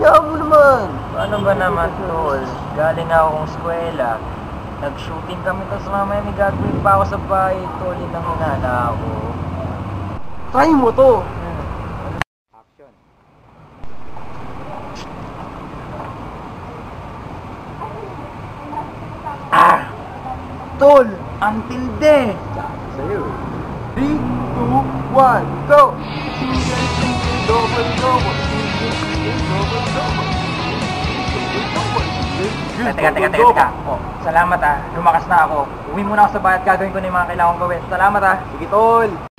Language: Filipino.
Hayaan mo naman. Paano ba naman, tol? Galing na akong eskwela. Nag-shooting kami, tapos mamaya may gagawin pa ako sa bahay, tol. Yun ang hinala ako. Try mo to. Action. Tol, Ang tindi! sa'yo. 3, 2, 1, go! Teka. Oh, salamat ah. Lumakas na ako. Uwi muna ako sa bahay at gagawin ko na yung mga kailangan gawin. Salamat ah. Sige, tol.